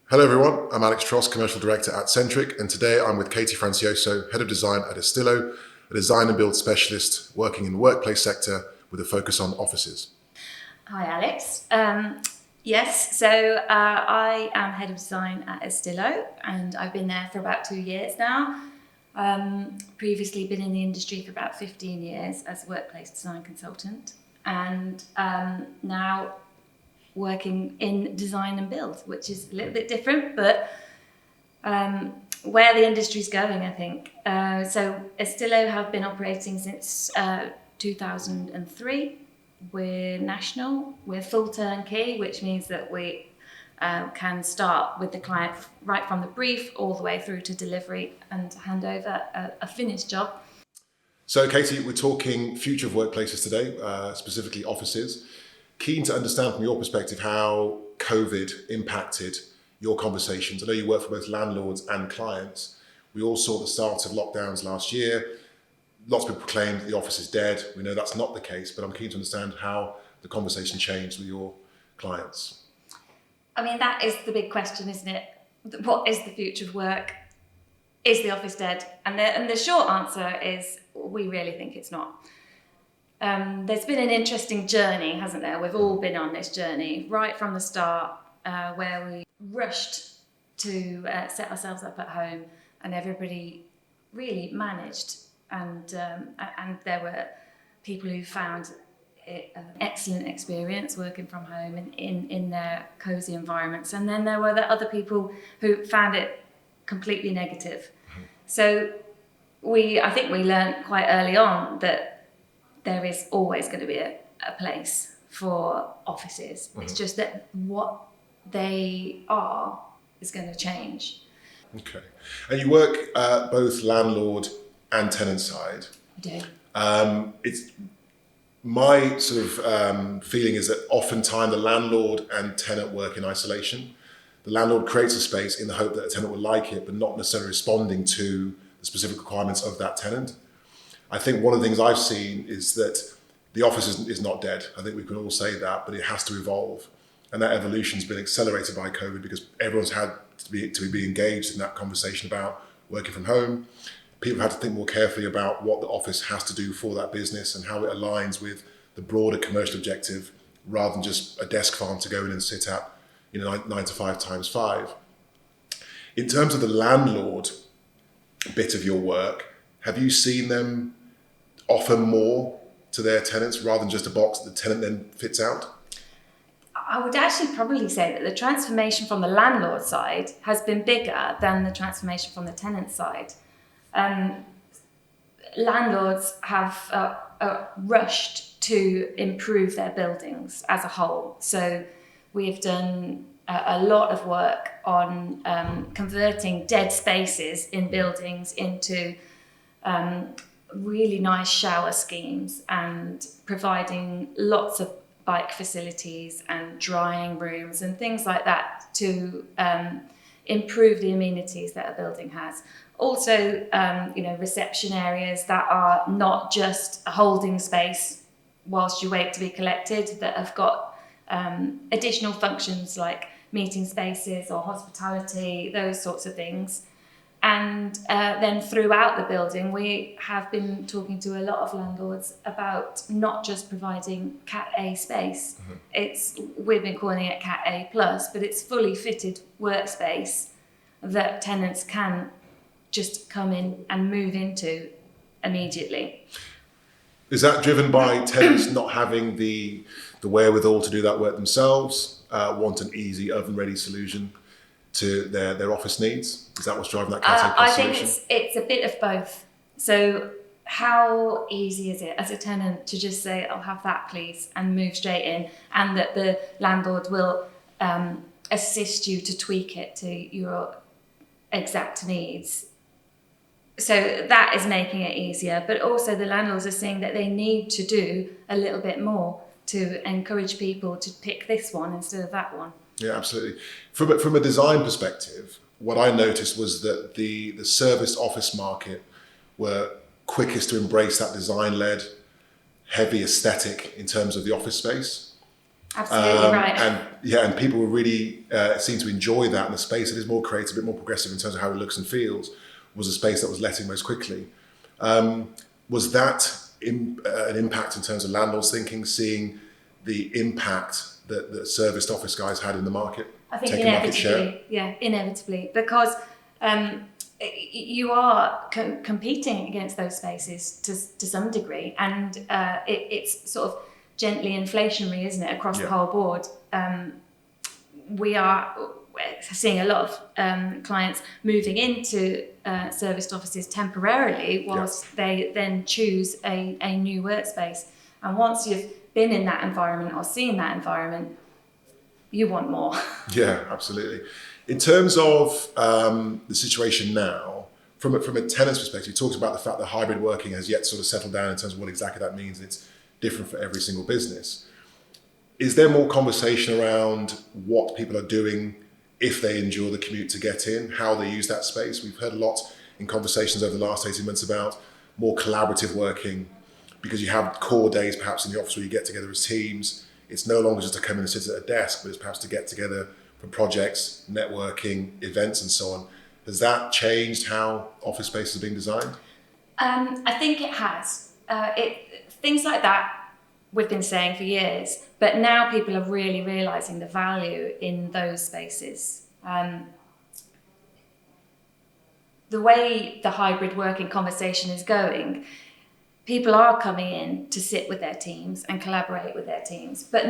Hello everyone, I'm Alex Tross, Commercial Director at Centrick, and today I'm with Katy Francioso, Head of Design at Estilo, a design and build specialist working in the workplace sector with a focus on offices. Hi Alex. I am Head of Design at Estilo and I've been there for about 2 years now. Previously been in the industry for about 15 years as a workplace design consultant and now working in design and build, which is a little bit different, but where the industry's going, I think. So Estilo have been operating since 2003. We're national, we're full turnkey, which means that we can start with the client right from the brief all the way through to delivery and hand over a finished job. So Katy, we're talking future of workplaces today, specifically offices. Keen to understand from your perspective how COVID impacted your conversations. I know you work for both landlords and clients. We all saw the start of lockdowns last year. Lots of people proclaimed the office is dead. We know that's not the case, but I'm keen to understand how the conversation changed with your clients. I mean, that is the big question, isn't it? What is the future of work? Is the office dead? And the short answer is we really think it's not. There's been an interesting journey, hasn't there? We've all been on this journey right from the start, where we rushed to set ourselves up at home, and everybody really managed. And there were people who found it an excellent experience working from home in their cosy environments, and then there were the other people who found it completely negative. So I think we learned quite early on that there is always going to be a place for offices. It's just that what they are is going to change. Okay. And you work both landlord and tenant side. I do. It's my sort of feeling is that oftentimes the landlord and tenant work in isolation. The landlord creates a space in the hope that a tenant will like it, but not necessarily responding to the specific requirements of that tenant. I think one of the things I've seen is that the office is not dead. I think we can all say that, but it has to evolve. And that evolution's been accelerated by COVID because everyone's had to be engaged in that conversation about working from home. People have to think more carefully about what the office has to do for that business and how it aligns with the broader commercial objective rather than just a desk farm to go in and sit at 9 to 5 times 5. In terms of the landlord bit of your work, have you seen them offer more to their tenants rather than just a box that the tenant then fits out? I would actually probably say that the transformation from the landlord side has been bigger than the transformation from the tenant side. Landlords have rushed to improve their buildings as a whole. So we've done a lot of work on converting dead spaces in buildings into really nice shower schemes and providing lots of bike facilities and drying rooms and things like that to improve the amenities that a building has. Also, reception areas that are not just a holding space whilst you wait to be collected, that have got additional functions like meeting spaces or hospitality, those sorts of things. And then throughout the building, we have been talking to a lot of landlords about not just providing Cat A space. We've been calling it Cat A plus, but it's fully fitted workspace that tenants can just come in and move into immediately. Is that driven by tenants not having the wherewithal to do that work themselves, want an easy oven-ready solution to their office needs? Is that what's driving that Cat A plus solution? I think it's a bit of both. So how easy is it as a tenant to just say, I'll have that please, and move straight in, and that the landlord will assist you to tweak it to your exact needs? So that is making it easier, but also the landlords are seeing that they need to do a little bit more to encourage people to pick this one instead of that one. Yeah, absolutely. From a design perspective, what I noticed was that the serviced office market were quickest to embrace that design-led, heavy aesthetic in terms of the office space. Absolutely right. And people really seem to enjoy that, and the space that is more creative, a bit more progressive in terms of how it looks and feels, was a space that was letting most quickly. Was that an impact in terms of landlords thinking, seeing the impact that serviced office guys had in the market? I think inevitably, because you are competing against those spaces to some degree, and it's sort of gently inflationary, isn't it, across the whole board. We are seeing a lot of clients moving into serviced offices temporarily whilst they then choose a new workspace. And once you've been in that environment or seen that environment, you want more. Yeah, absolutely. In terms of the situation now, from a tenant's perspective, you talked about the fact that hybrid working has yet to sort of settled down in terms of what exactly that means. It's different for every single business. Is there more conversation around what people are doing if they endure the commute to get in, how they use that space? We've heard a lot in conversations over the last 18 months about more collaborative working, because you have core days perhaps in the office where you get together as teams. It's no longer just to come in and sit at a desk, but it's perhaps to get together for projects, networking, events and so on. Has that changed how office space is being designed? I think it has. Things like that we've been saying for years, but now people are really realising the value in those spaces. The way the hybrid working conversation is going, people are coming in to sit with their teams and collaborate with their teams, but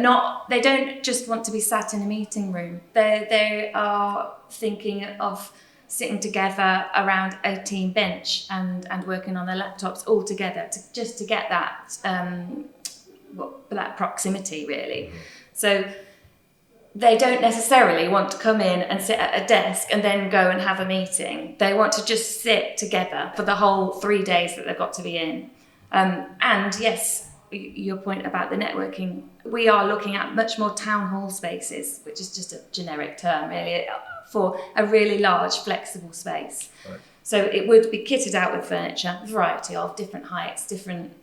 they don't just want to be sat in a meeting room. They are thinking of sitting together around a team bench and working on their laptops all together to get that that proximity, really. Mm-hmm. So they don't necessarily want to come in and sit at a desk and then go and have a meeting. They want to just sit together for the whole 3 days that they've got to be in. And yes, your point about the networking, we are looking at much more town hall spaces, which is just a generic term really, for a really large flexible space. Right. So it would be kitted out with furniture, a variety of different heights, different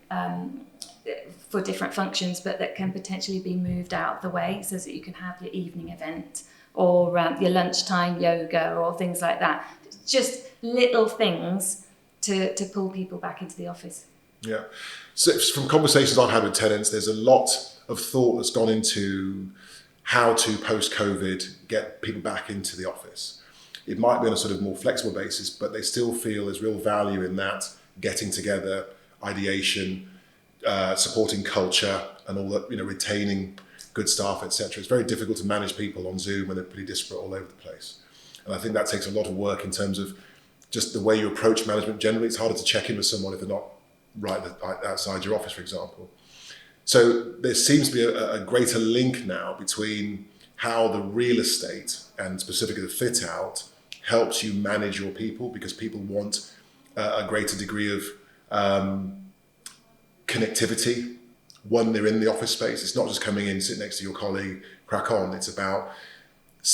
for different functions, but that can potentially be moved out of the way so that you can have your evening event or your lunchtime yoga or things like that. Just little things to pull people back into the office. Yeah. So from conversations I've had with tenants, there's a lot of thought that's gone into how to, post-COVID, get people back into the office. It might be on a sort of more flexible basis, but they still feel there's real value in that, getting together, ideation, supporting culture and all that, retaining good staff, etc. It's very difficult to manage people on Zoom when they're pretty disparate all over the place. And I think that takes a lot of work in terms of just the way you approach management generally. It's harder to check in with someone if they're not right outside your office, for example. So there seems to be a greater link now between how the real estate and specifically the fit out helps you manage your people, because people want a greater degree of connectivity when they're in the office space. It's not just coming in, sit next to your colleague, crack on. It's about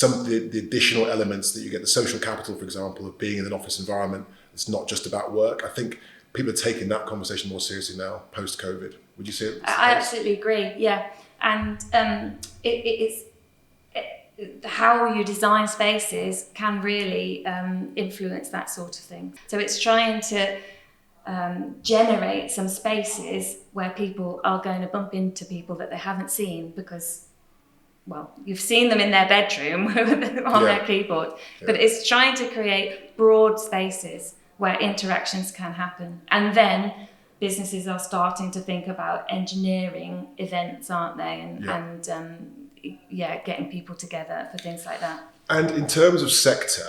the additional elements that you get, the social capital, for example, of being in an office environment. It's not just about work. I think people are taking that conversation more seriously now, post-COVID. Would you say it? I absolutely agree, yeah. And it's how you design spaces can really influence that sort of thing. So it's trying to generate some spaces where people are going to bump into people that they haven't seen because, well, you've seen them in their bedroom on their keyboard. Yeah. But it's trying to create broad spaces where interactions can happen. And then businesses are starting to think about engineering events, aren't they? And getting people together for things like that. And in terms of sector,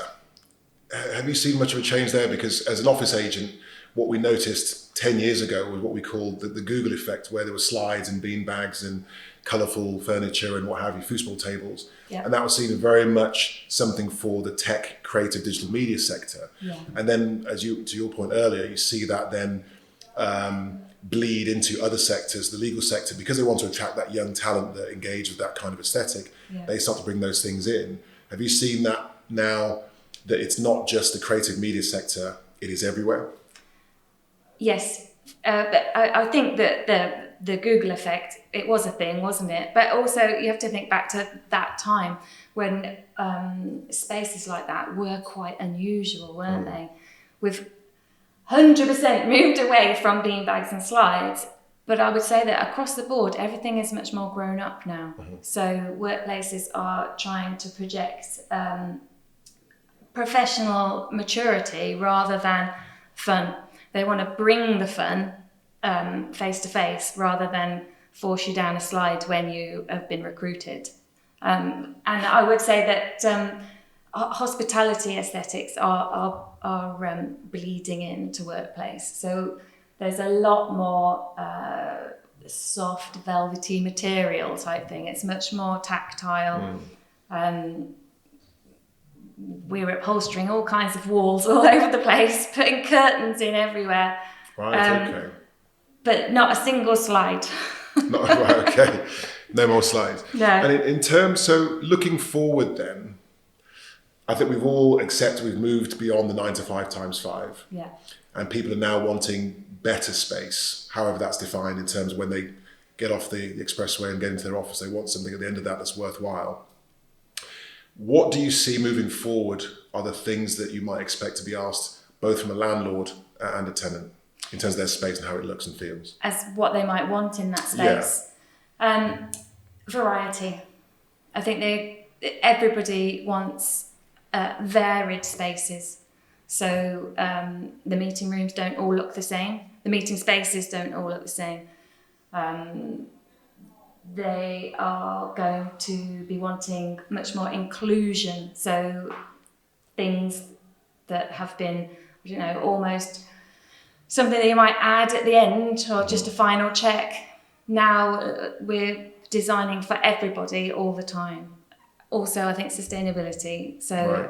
have you seen much of a change there? Because as an office agent, what we noticed 10 years ago was what we called the Google effect, where there were slides and bean bags and colourful furniture and what have you, foosball tables. Yeah. And that was seen as very much something for the tech, creative, digital media sector. Yeah. And then, to your point earlier, you see that then bleed into other sectors, the legal sector, because they want to attract that young talent that engage with that kind of aesthetic. Yeah. They start to bring those things in. Have you seen that now, that it's not just the creative media sector, it is everywhere? Yes, but I think that the Google effect, it was a thing, wasn't it? But also you have to think back to that time when spaces like that were quite unusual, weren't they? We've 100% moved away from beanbags and slides, but I would say that across the board, everything is much more grown up now. So workplaces are trying to project professional maturity rather than fun. They want to bring the fun face to face rather than force you down a slide when you have been recruited. And I would say that hospitality aesthetics are bleeding into workplace. So there's a lot more soft, velvety material type thing. It's much more tactile. We're upholstering all kinds of walls all over the place, putting curtains in everywhere. Right, okay. But not a single slide. Right, okay. No more slides. No. And in terms, so looking forward then, I think we've all accepted we've moved beyond the 9 to 5 times 5. Yeah. And people are now wanting better space, however that's defined in terms of when they get off the expressway and get into their office, they want something at the end of that that's worthwhile. What do you see moving forward are the things that you might expect to be asked both from a landlord and a tenant in terms of their space and how it looks and feels? As what they might want in that space. Yeah. Variety. I think everybody wants varied spaces. So the meeting rooms don't all look the same. The meeting spaces don't all look the same. They are going to be wanting much more inclusion. So things that have been, almost something that you might add at the end or just a final check. Now we're designing for everybody all the time. Also, I think sustainability. So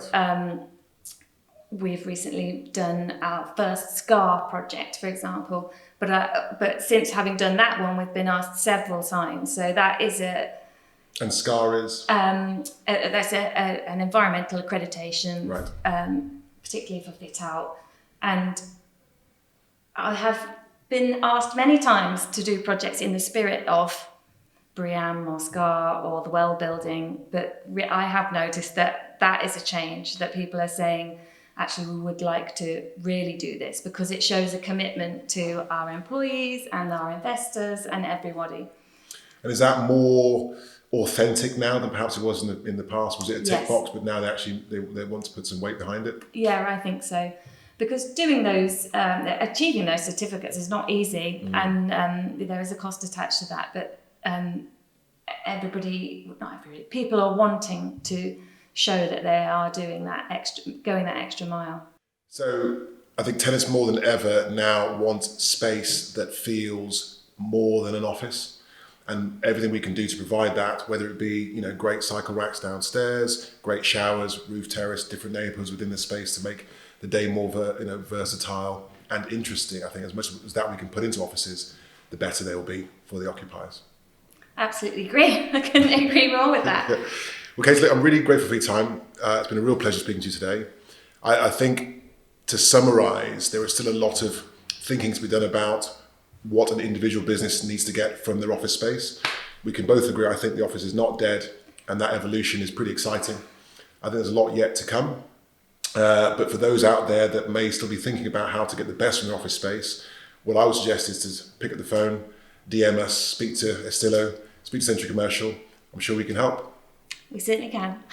we've recently done our first scar project, for example. But since having done that one, we've been asked several times. So that is And SCAR is? That's an environmental accreditation, right. Particularly for fit out. And I have been asked many times to do projects in the spirit of BREEAM or SCAR or the Well building, but I have noticed that is a change, that people are saying, actually, we would like to really do this because it shows a commitment to our employees and our investors and everybody. And is that more authentic now than perhaps it was in the past? Was it a tick box, but now they want to put some weight behind it? Yeah, I think so. Because doing those, achieving those certificates is not easy, and there is a cost attached to that. But people are wanting to show that they are doing going that extra mile. So I think tenants more than ever now want space that feels more than an office, and everything we can do to provide that, whether it be great cycle racks downstairs, great showers, roof terrace, different neighbourhoods within the space to make the day more versatile and interesting. I think as much as that we can put into offices, the better they will be for the occupiers. Absolutely agree. I couldn't agree more with that. Well, Katy, I'm really grateful for your time. It's been a real pleasure speaking to you today. I think to summarise, there is still a lot of thinking to be done about what an individual business needs to get from their office space. We can both agree, I think the office is not dead, and that evolution is pretty exciting. I think there's a lot yet to come. But for those out there that may still be thinking about how to get the best from their office space, what I would suggest is to pick up the phone, DM us, speak to Estilo, speak to Centrick Commercial. I'm sure we can help. We certainly can.